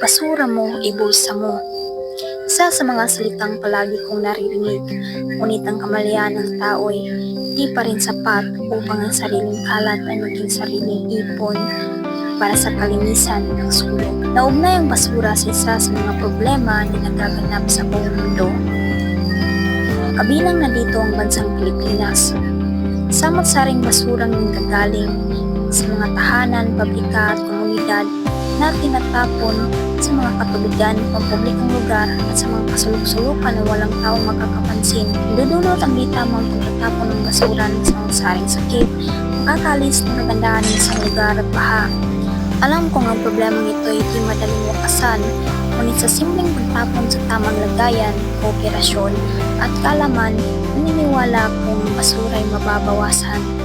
basura mo, ibulsa mo. Isa sa mga salitang palagi kong naririnig, ngunit ang kamalayan ng tao ay di pa rin sapat upang ang sariling kalat ay maging sariling ipon para sa kalinisan ng sulok. Naugnay ang basura sa isa sa mga problema na nagaganap sa buong mundo. Kabilang na dito ang bansang Pilipinas. Samot-saring basurang nanggagaling sa mga tahanan, pabrika at komunidad na tinatapon sa mga katubigan, pampublikong lugar at sa mga kasulok-sulukan na walang taong makakapansin. Dudulot ang di tamang pagtatapon ng basura ng samot-saring sakit, makakalis ng kagandahan ng isang lugar at baha. Alam kong ang problemang ito ay di madaling wakasan, ngunit sa simpleng pagtapon sa tamang lagayan, kooperasyon at kalaman, naniniwala kong basura ay mababawasan.